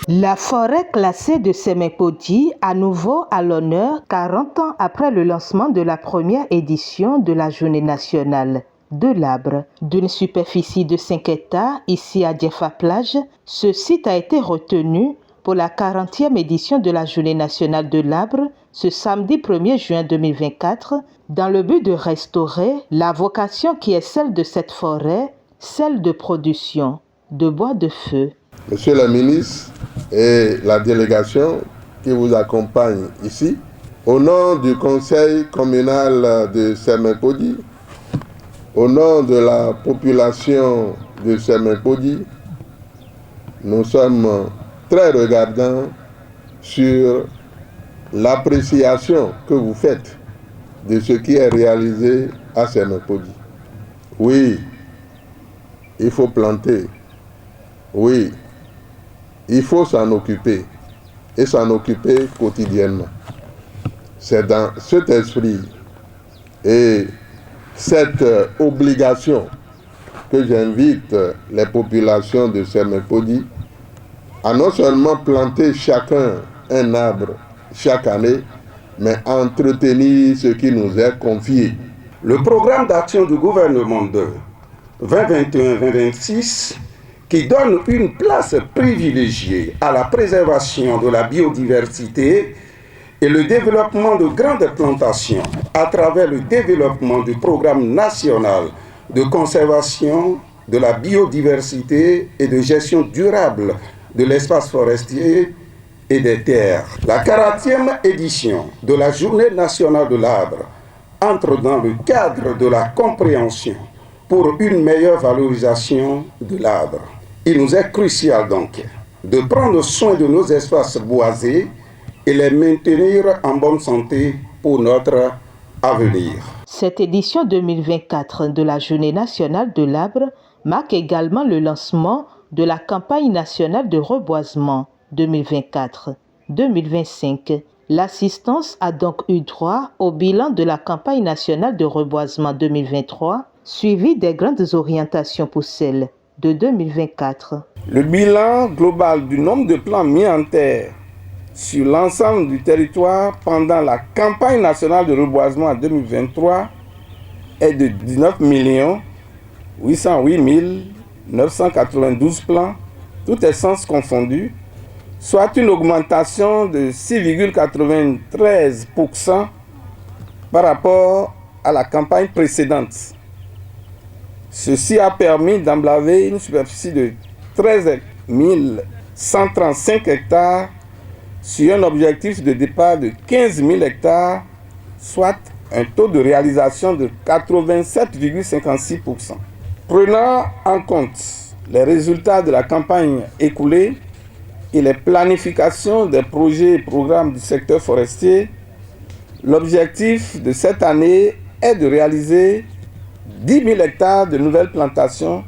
La forêt classée de Semekpodji, à nouveau à l'honneur 40 ans après le lancement de la première édition de la Journée nationale de l'arbre. D'une superficie de 5 hectares, ici à Diefa Plage, ce site a été retenu pour la 40e édition de la Journée nationale de l'arbre ce samedi 1er juin 2024 dans le but de restaurer la vocation qui est celle de cette forêt, celle de production de bois de feu. Monsieur le ministre et la délégation qui vous accompagne ici, au nom du conseil communal de Semekpodji, au nom de la population de Semekpodji, nous sommes très regardants sur l'appréciation que vous faites de ce qui est réalisé à Semekpodji. Oui, il faut planter. Oui, il faut s'en occuper et s'en occuper quotidiennement. C'est dans cet esprit et cette obligation que j'invite les populations de Semekpodji à non seulement planter chacun un arbre chaque année, mais à entretenir ce qui nous est confié. Le programme d'action du gouvernement de 2021-2026 qui donne une place privilégiée à la préservation de la biodiversité et le développement de grandes plantations à travers le développement du programme national de conservation de la biodiversité et de gestion durable de l'espace forestier et des terres. La 40e édition de la Journée nationale de l'arbre entre dans le cadre de la compréhension pour une meilleure valorisation de l'arbre. Il nous est crucial donc de prendre soin de nos espaces boisés et les maintenir en bonne santé pour notre avenir. Cette édition 2024 de la Journée nationale de l'arbre marque également le lancement de la campagne nationale de reboisement 2024-2025. L'assistance a donc eu droit au bilan de la campagne nationale de reboisement 2023, suivi des grandes orientations pour celle de 2024. Le bilan global du nombre de plants mis en terre sur l'ensemble du territoire pendant la campagne nationale de reboisement 2023 est de 19 808 992 plants, toutes essences confondues, soit une augmentation de 6,93% par rapport à la campagne précédente. Ceci a permis d'emblaver une superficie de 13 135 hectares sur un objectif de départ de 15 000 hectares, soit un taux de réalisation de 87,56%. Prenant en compte les résultats de la campagne écoulée et les planifications des projets et programmes du secteur forestier, l'objectif de cette année est de réaliser 10 000 hectares de nouvelles plantations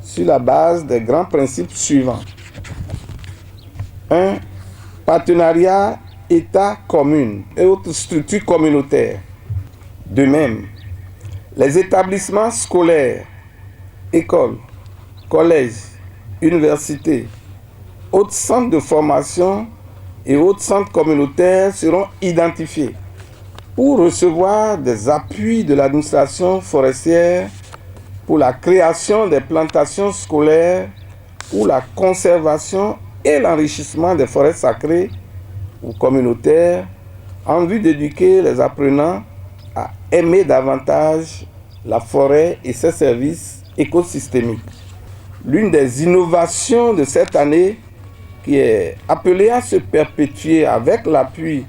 sur la base des grands principes suivants. 1. Partenariat État-commune et autres structures communautaires. De même, les établissements scolaires, écoles, collèges, universités, autres centres de formation et autres centres communautaires seront identifiés pour recevoir des appuis de l'administration forestière pour la création des plantations scolaires ou la conservation et l'enrichissement des forêts sacrées ou communautaires en vue d'éduquer les apprenants à aimer davantage la forêt et ses services écosystémiques. L'une des innovations de cette année qui est appelée à se perpétuer avec l'appui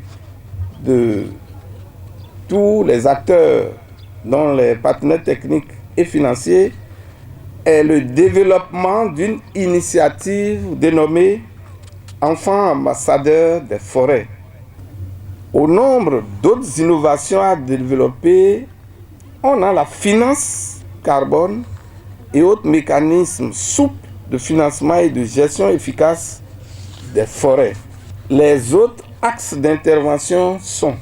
de tous les acteurs, dont les partenaires techniques et financiers, est le développement d'une initiative dénommée Enfants ambassadeurs des forêts. Au nombre d'autres innovations à développer, on a la finance carbone et autres mécanismes souples de financement et de gestion efficace des forêts. Les autres axes d'intervention sont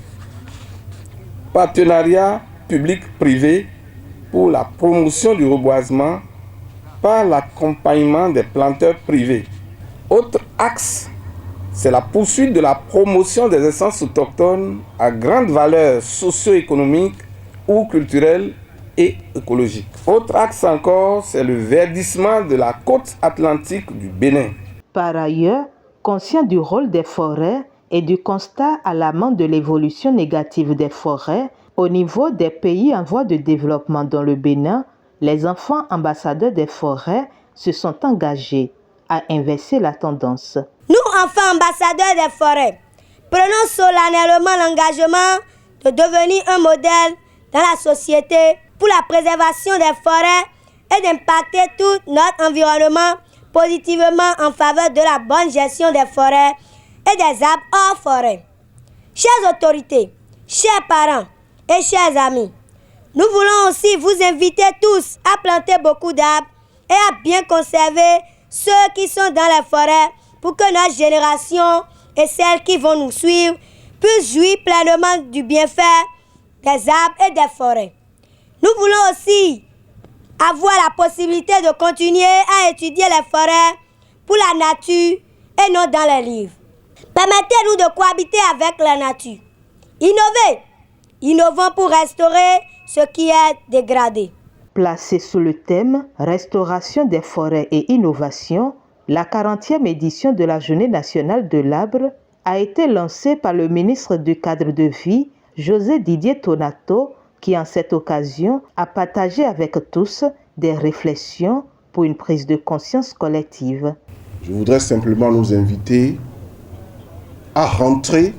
partenariat public-privé pour la promotion du reboisement par l'accompagnement des planteurs privés. Autre axe c'est la poursuite de la promotion des essences autochtones à grande valeur socio-économique ou culturelle et écologique. Autre axe encore, c'est le verdissement de la côte atlantique du Bénin. Par ailleurs, conscient du rôle des forêts et du constat alarmant de l'évolution négative des forêts au niveau des pays en voie de développement dans le Bénin, les enfants ambassadeurs des forêts se sont engagés à inverser la tendance. Nous, enfants ambassadeurs des forêts, prenons solennellement l'engagement de devenir un modèle dans la société pour la préservation des forêts et d'impacter tout notre environnement positivement en faveur de la bonne gestion des forêts et des arbres hors forêt. Chères autorités, chers parents et chers amis, nous voulons aussi vous inviter tous à planter beaucoup d'arbres et à bien conserver ceux qui sont dans les forêts pour que notre génération et celles qui vont nous suivre puissent jouir pleinement du bienfait des arbres et des forêts. Nous voulons aussi avoir la possibilité de continuer à étudier les forêts pour la nature et non dans les livres. Permettez-nous de cohabiter avec la nature. Innovons pour restaurer ce qui est dégradé. Placée sous le thème « Restauration des forêts et innovation », la 40e édition de la Journée nationale de l'arbre a été lancée par le ministre du Cadre de vie, José Didier Tonato, qui en cette occasion a partagé avec tous des réflexions pour une prise de conscience collective. Je voudrais simplement nous inviter à rentrer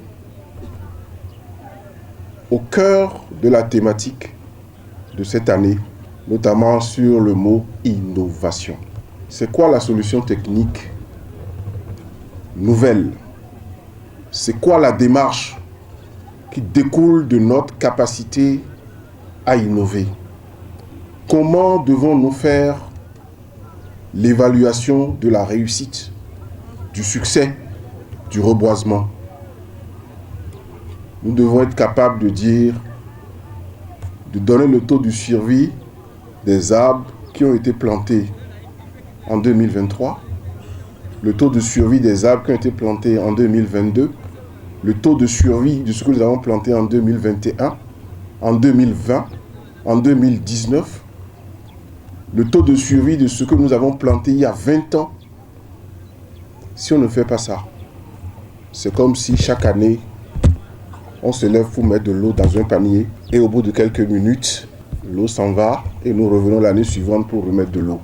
au cœur de la thématique de cette année, notamment sur le mot innovation. C'est quoi la solution technique nouvelle? C'est quoi la démarche qui découle de notre capacité à innover? Comment devons-nous faire l'évaluation de la réussite, du succès, du reboisement? Nous devons être capables de dire, de donner le taux de survie des arbres qui ont été plantés en 2023, le taux de survie des arbres qui ont été plantés en 2022, le taux de survie de ce que nous avons planté en 2021, en 2020, en 2019, le taux de survie de ce que nous avons planté il y a 20 ans. Si on ne fait pas ça, c'est comme si chaque année, on se lève pour mettre de l'eau dans un panier et au bout de quelques minutes, l'eau s'en va et nous revenons l'année suivante pour remettre de l'eau.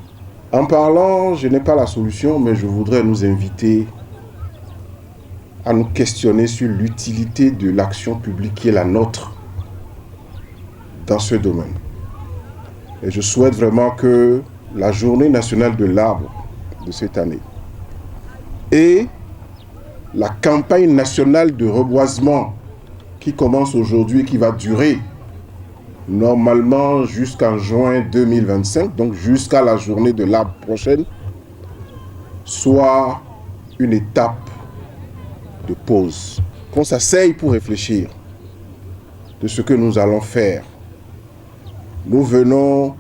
En parlant, je n'ai pas la solution, mais je voudrais nous inviter à nous questionner sur l'utilité de l'action publique qui est la nôtre dans ce domaine. Et je souhaite vraiment que la Journée nationale de l'arbre de cette année et la campagne nationale de reboisement qui commence aujourd'hui, qui va durer normalement jusqu'en juin 2025, donc jusqu'à la journée de l'arbre prochaine, soit une étape de pause. Qu'on s'asseye pour réfléchir de ce que nous allons faire. Nous venons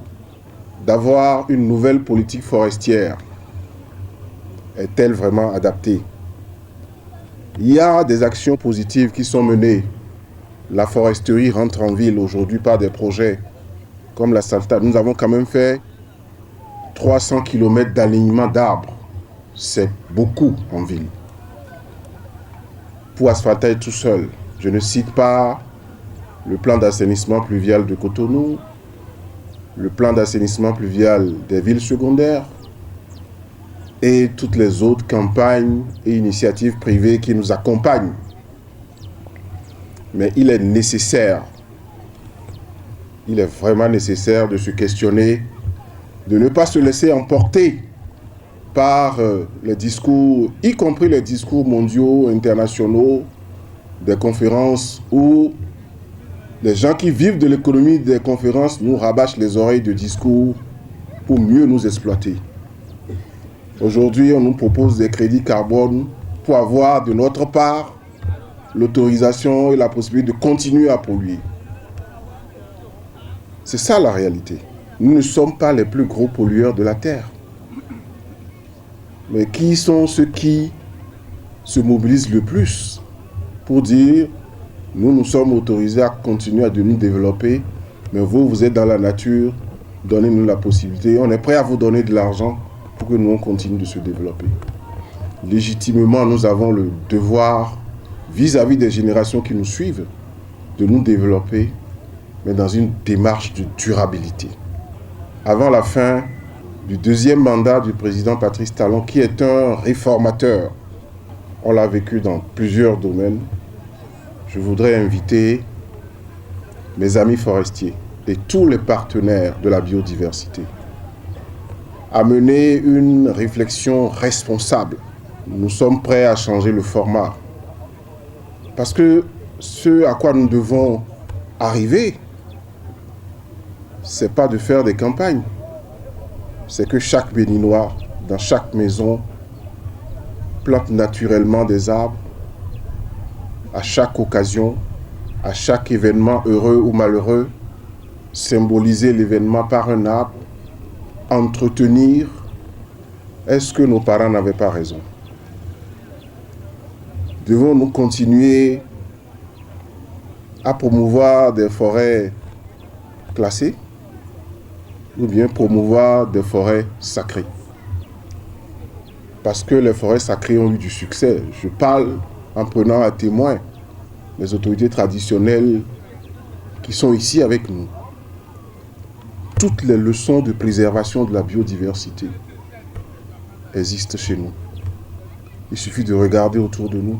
d'avoir une nouvelle politique forestière. Est-elle vraiment adaptée? Il y a des actions positives qui sont menées. La foresterie rentre en ville aujourd'hui par des projets comme la Salta. Nous avons quand même fait 300 km d'alignement d'arbres. C'est beaucoup en ville. Pour asphalter tout seul, je ne cite pas le plan d'assainissement pluvial de Cotonou, le plan d'assainissement pluvial des villes secondaires et toutes les autres campagnes et initiatives privées qui nous accompagnent. Mais il est nécessaire, il est vraiment nécessaire de se questionner, de ne pas se laisser emporter par les discours, y compris les discours mondiaux, internationaux, des conférences où les gens qui vivent de l'économie des conférences nous rabâchent les oreilles de discours pour mieux nous exploiter. Aujourd'hui, on nous propose des crédits carbone pour avoir de notre part l'autorisation et la possibilité de continuer à polluer. C'est ça la réalité. Nous ne sommes pas les plus gros pollueurs de la Terre. Mais qui sont ceux qui se mobilisent le plus pour dire nous sommes autorisés à continuer à nous développer, mais vous êtes dans la nature, donnez-nous la possibilité. On est prêt à vous donner de l'argent pour que nous on continue de se développer. Légitimement, nous avons le devoir vis-à-vis des générations qui nous suivent de nous développer, mais dans une démarche de durabilité. Avant la fin du deuxième mandat du président Patrice Talon, qui est un réformateur, on l'a vécu dans plusieurs domaines, je voudrais inviter mes amis forestiers et tous les partenaires de la biodiversité à mener une réflexion responsable. Nous sommes prêts à changer le format. Parce que ce à quoi nous devons arriver, ce n'est pas de faire des campagnes. C'est que chaque Béninois, dans chaque maison, plante naturellement des arbres à chaque occasion, à chaque événement heureux ou malheureux, symboliser l'événement par un arbre, entretenir. Est-ce que nos parents n'avaient pas raison? Devons-nous continuer à promouvoir des forêts classées ou bien promouvoir des forêts sacrées? Parce que les forêts sacrées ont eu du succès. Je parle en prenant à témoin les autorités traditionnelles qui sont ici avec nous. Toutes les leçons de préservation de la biodiversité existent chez nous. Il suffit de regarder autour de nous.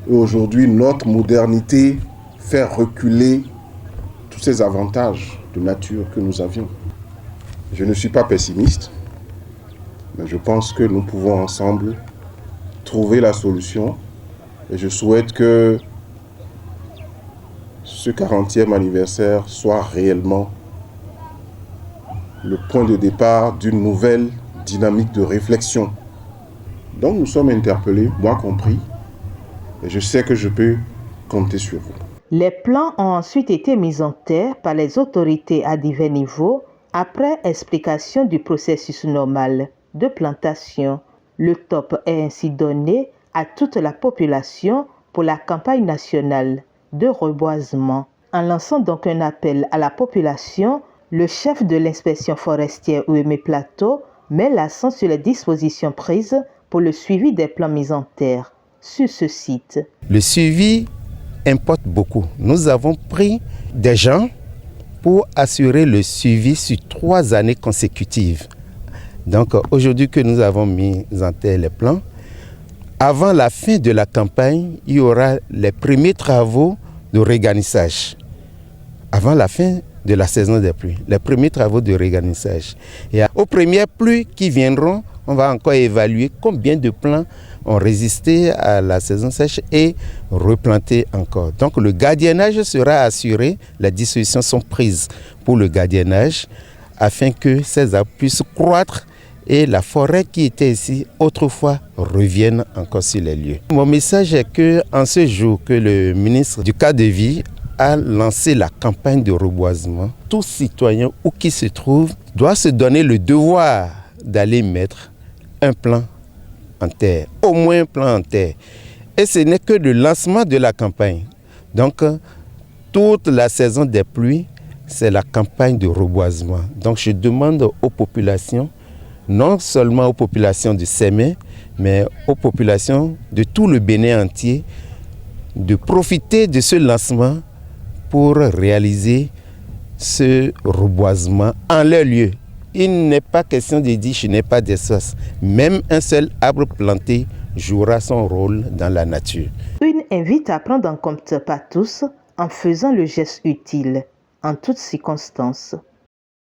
Et aujourd'hui, notre modernité fait reculer tous ces avantages de nature que nous avions. Je ne suis pas pessimiste, mais je pense que nous pouvons ensemble trouver la solution. Et je souhaite que ce 40e anniversaire soit réellement le point de départ d'une nouvelle dynamique de réflexion. Donc nous sommes interpellés, moi compris, et je sais que je peux compter sur vous. Les plans ont ensuite été mis en terre par les autorités à divers niveaux après explication du processus normal de plantation. Le top est ainsi donné à toute la population pour la campagne nationale de reboisement. En lançant donc un appel à la population, le chef de l'inspection forestière Ouémé Plateau met l'accent sur les dispositions prises pour le suivi des plans mis en terre sur ce site. Le suivi importe beaucoup. Nous avons pris des gens pour assurer le suivi sur 3 années consécutives. Donc aujourd'hui que nous avons mis en terre les plans, avant la fin de la campagne, il y aura les premiers travaux de régarnissage. Avant la fin de la saison des pluies, les premiers travaux de régarnissage. Et aux premières pluies qui viendront, on va encore évaluer combien de plants ont résisté à la saison sèche et replanter encore. Donc le gardiennage sera assuré, les dispositions sont prises pour le gardiennage afin que ces arbres puissent croître et la forêt qui était ici autrefois revienne encore sur les lieux. Mon message est qu'en ce jour que le ministre du cadre de vie a lancé la campagne de reboisement, tout citoyen où qu'il se trouve doit se donner le devoir d'aller mettre un plan en terre, au moins un plan en terre. Et ce n'est que le lancement de la campagne. Donc, toute la saison des pluies, c'est la campagne de reboisement. Donc, je demande aux populations, non seulement aux populations de Sémé, mais aux populations de tout le Bénin entier, de profiter de ce lancement pour réaliser ce reboisement en leur lieu. Il n'est pas question de dire je n'ai pas d'espace. Même un seul arbre planté jouera son rôle dans la nature. Une invite à prendre en compte par tous en faisant le geste utile en toutes circonstances.